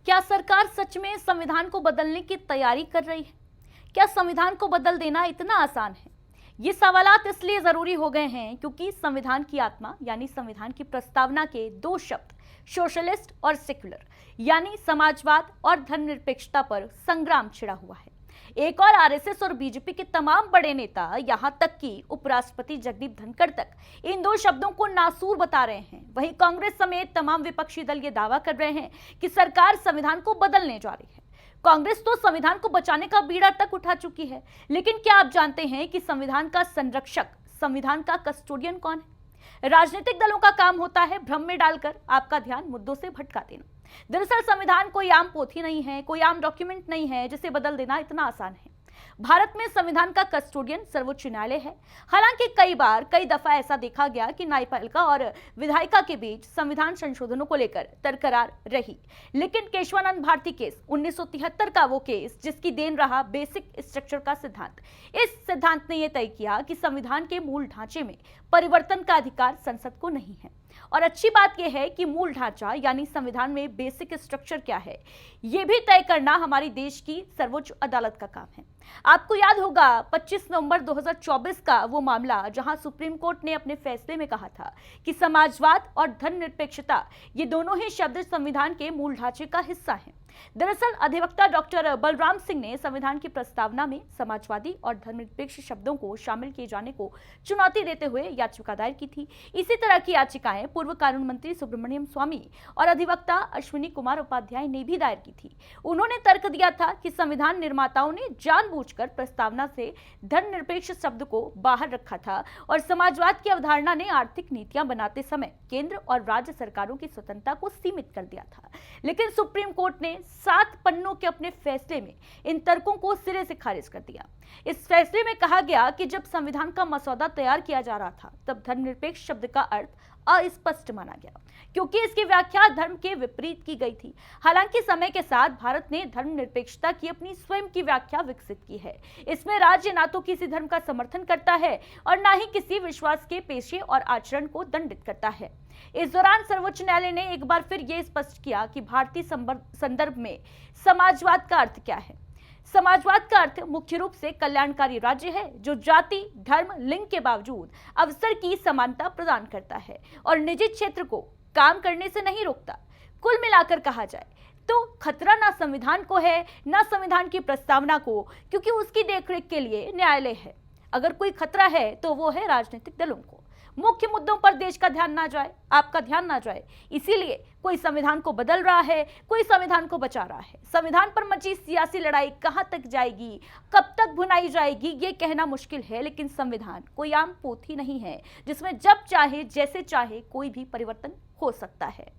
क्या सरकार सच में संविधान को बदलने की तैयारी कर रही है? क्या संविधान को बदल देना इतना आसान है? ये सवालात इसलिए जरूरी हो गए हैं क्योंकि संविधान की आत्मा यानी संविधान की प्रस्तावना के दो शब्द सोशलिस्ट और सेक्युलर यानी समाजवाद और धर्मनिरपेक्षता पर संग्राम छिड़ा हुआ है। एक और आरएसएस और बीजेपी के तमाम बड़े नेता, यहां तक कि उपराष्ट्रपति जगदीप धनखड़ तक इन दो शब्दों को नासूर बता रहे हैं। वहीं कांग्रेस समेत तमाम विपक्षी दल ये दावा कर रहे हैं कि सरकार संविधान को बदलने जा रही है। कांग्रेस तो संविधान को बचाने का बीड़ा तक उठा चुकी है, लेकिन क्या आप जानते हैं कि संविधान का संरक्षक, संविधान का कस्टोडियन कौन है? राजनीतिक दलों का काम होता है भ्रम में डालकर आपका ध्यान मुद्दों से भटका देना। दरअसल संविधान कोई आम पोथी नहीं है, कोई आम डॉक्यूमेंट नहीं है जिसे बदल देना इतना आसान है। भारत में संविधान का कस्टोडियन सर्वोच्च न्यायालय है। हालांकि कई दफा ऐसा देखा गया कि न्यायपालिका और विधायिका के बीच संविधान संशोधनों को लेकर तकरार रही, लेकिन केशवानंद भारती केस 1973 का वो केस जिसकी देन रहा बेसिक स्ट्रक्चर का सिद्धांत। इस सिद्धांत ने यह तय किया कि संविधान के मूल ढांचे में परिवर्तन का अधिकार संसद को नहीं है। और अच्छी बात यह है कि मूल ढांचा यानी संविधान में बेसिक स्ट्रक्चर क्या है, यह भी तय करना हमारी देश की सर्वोच्च अदालत का काम है। आपको याद होगा 25 नवंबर 2024 का वो मामला जहां सुप्रीम कोर्ट ने अपने फैसले में कहा था कि समाजवाद और धर्मनिरपेक्षता ये दोनों ही शब्द संविधान के मूल ढांचे का हिस्सा हैं। दरअसल अधिवक्ता डॉक्टर बलराम सिंह ने संविधान की प्रस्तावना में समाजवादी और धर्मनिरपेक्ष शब्दों को शामिल किए जाने को चुनौती देते हुए याचिका दायर की थी। इसी तरह की याचिकाएं पूर्व कानून मंत्री सुब्रमण्यम स्वामी और अधिवक्ता अश्विनी कुमार उपाध्याय ने भी दायर की थी। उन्होंने तर्क दिया था कि संविधान निर्माताओं ने जानबूझकर प्रस्तावना से धर्मनिरपेक्ष शब्द को बाहर रखा था और समाजवाद की अवधारणा ने आर्थिक नीतियां बनाते समय केंद्र और राज्य सरकारों की स्वतंत्रता को सीमित कर दिया था। लेकिन सुप्रीम कोर्ट ने 7 पन्नों के अपने फैसले में इन तर्कों को सिरे से खारिज कर दिया। इस फैसले में कहा गया कि जब संविधान का मसौदा तैयार किया जा रहा था तब धर्मनिरपेक्ष शब्द का अर्थ अस्पष्ट माना गया क्योंकि इसकी व्याख्या धर्म के विपरीत की गई थी। हालांकि समय के साथ भारत ने धर्मनिरपेक्षता की अपनी स्वयं की व्याख्या विकसित की है। इसमें राज्य ना तो किसी धर्म का समर्थन करता है और ना ही किसी विश्वास के पेशे और आचरण को दंडित करता है। इस दौरान सर्वोच्च न्यायालय ने एक बार फिर यह स्पष्ट किया कि भारतीय संदर्भ में समाजवाद का अर्थ क्या है। समाजवाद का अर्थ मुख्य रूप से कल्याणकारी राज्य है जो जाति, धर्म, लिंग के बावजूद अवसर की समानता प्रदान करता है और निजी क्षेत्र को काम करने से नहीं रोकता। कुल मिलाकर कहा जाए तो खतरा ना संविधान को है ना संविधान की प्रस्तावना को, क्योंकि उसकी देखरेख के लिए न्यायालय है। अगर कोई खतरा है तो वो है राजनीतिक दलों को। मुख्य मुद्दों पर देश का ध्यान ना जाए, आपका ध्यान ना जाए। इसीलिए कोई संविधान को बदल रहा है, कोई संविधान को बचा रहा है। संविधान पर मची सियासी लड़ाई कहां तक जाएगी, कब तक भुनाई जाएगी, ये कहना मुश्किल है। लेकिन संविधान कोई आम पोथी नहीं है जिसमें जब चाहे जैसे चाहे कोई भी परिवर्तन हो सकता है।